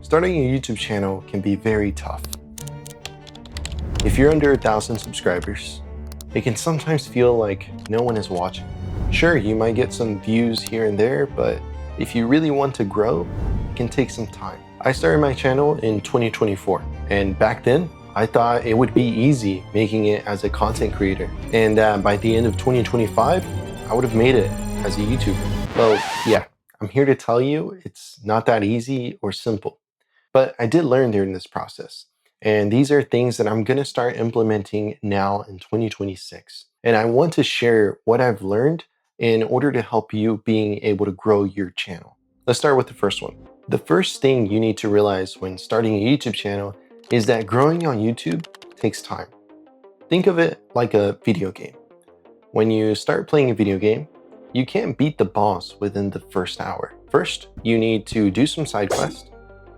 Starting a YouTube channel can be very tough. If you're under 1,000 subscribers, it can sometimes feel like no one is watching. Sure, you might get some views here and there, but if you really want to grow, it can take some time. I started my channel in 2024, and back then, I thought it would be easy making it as a content creator. And by the end of 2025, I would have made it as a YouTuber. Well, yeah, I'm here to tell you it's not that easy or simple. But I did learn during this process. And these are things that I'm going to start implementing now in 2026. And I want to share what I've learned in order to help you being able to grow your channel. Let's start with the first one. The first thing you need to realize when starting a YouTube channel is that growing on YouTube takes time. Think of it like a video game. When you start playing a video game, you can't beat the boss within the first hour. First, you need to do some side quests,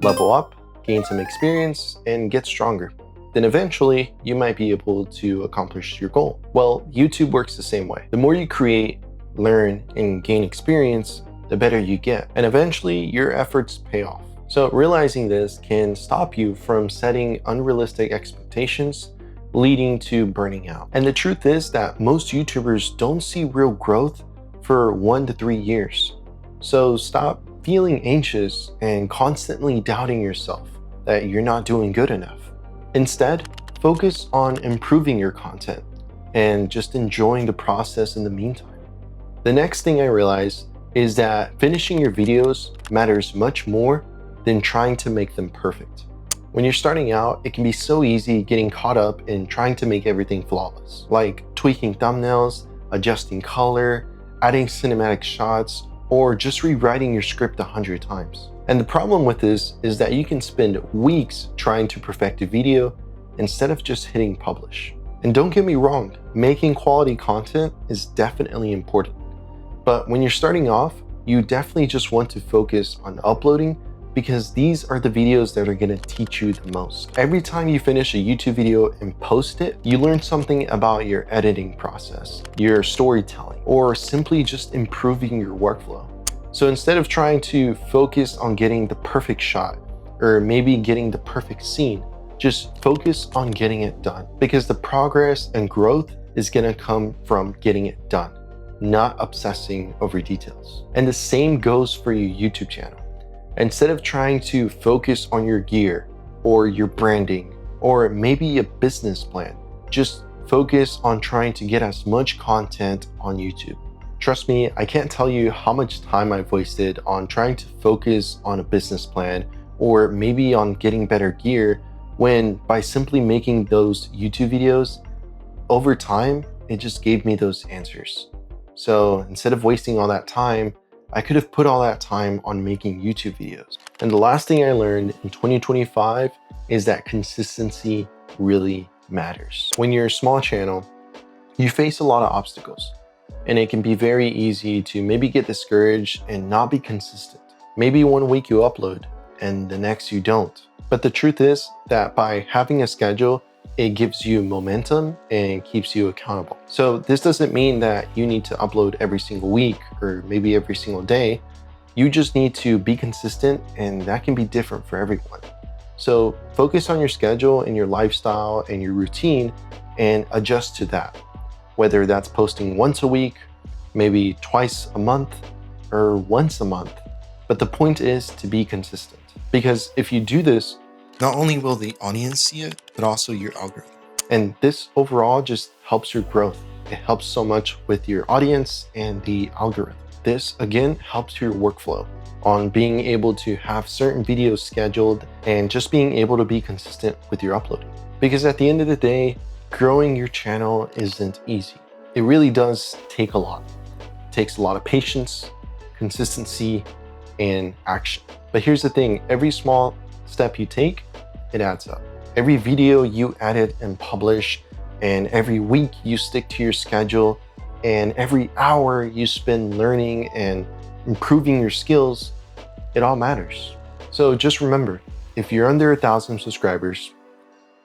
level up, gain some experience, and get stronger. Then eventually, you might be able to accomplish your goal. Well, YouTube works the same way. The more you create, learn, and gain experience, the better you get. And eventually, your efforts pay off. So realizing this can stop you from setting unrealistic expectations, leading to burning out. And the truth is that most YouTubers don't see real growth for 1 to 3 years. So stop feeling anxious and constantly doubting yourself that you're not doing good enough. Instead, focus on improving your content and just enjoying the process in the meantime. The next thing I realized is that finishing your videos matters much more than trying to make them perfect. When you're starting out, it can be so easy getting caught up in trying to make everything flawless, like tweaking thumbnails, adjusting color, adding cinematic shots, or just rewriting your script 100 times. And the problem with this is that you can spend weeks trying to perfect a video instead of just hitting publish. And don't get me wrong, making quality content is definitely important. But when you're starting off, you definitely just want to focus on uploading because these are the videos that are going to teach you the most. Every time you finish a YouTube video and post it, you learn something about your editing process, your storytelling, or simply just improving your workflow. So instead of trying to focus on getting the perfect shot, or maybe getting the perfect scene, just focus on getting it done. Because the progress and growth is going to come from getting it done, not obsessing over details. And the same goes for your YouTube channel. Instead of trying to focus on your gear or your branding or maybe a business plan, just focus on trying to get as much content on YouTube. Trust me, I can't tell you how much time I've wasted on trying to focus on a business plan or maybe on getting better gear when by simply making those YouTube videos, over time, it just gave me those answers. So instead of wasting all that time, I could have put all that time on making YouTube videos. And the last thing I learned in 2025 is that consistency really matters. When you're a small channel, you face a lot of obstacles, and it can be very easy to maybe get discouraged and not be consistent. Maybe one week you upload and the next you don't. But the truth is that by having a schedule, it gives you momentum and keeps you accountable. So this doesn't mean that you need to upload every single week or maybe every single day. You just need to be consistent, and that can be different for everyone. So focus on your schedule and your lifestyle and your routine and adjust to that. Whether that's posting once a week, maybe twice a month, or once a month. But the point is to be consistent. Because if you do this, not only will the audience see it, but also your algorithm. And this overall just helps your growth. It helps so much with your audience and the algorithm. This again helps your workflow on being able to have certain videos scheduled and just being able to be consistent with your uploading. Because at the end of the day, growing your channel isn't easy. It really does take a lot. It takes a lot of patience, consistency, and action. But here's the thing, every small step you take, it adds up. Every video you edit and publish, and every week you stick to your schedule, and every hour you spend learning and improving your skills, it all matters. So just remember, if you're under 1,000 subscribers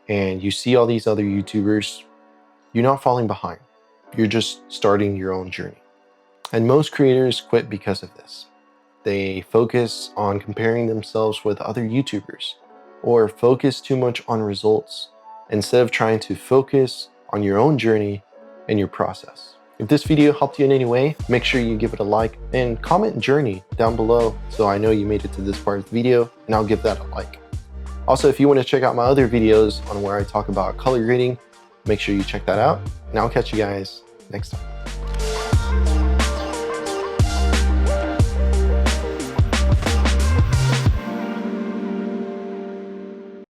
and you see all these other YouTubers, you're not falling behind. You're just starting your own journey. And most creators quit because of this. they focus on comparing themselves with other YouTubers or focus too much on results instead of trying to focus on your own journey and your process. If this video helped you in any way, make sure you give it a like and comment journey down below so I know you made it to this part of the video, and I'll give that a like. Also, if you want to check out my other videos on where I talk about color grading, make sure you check that out, and I'll catch you guys next time.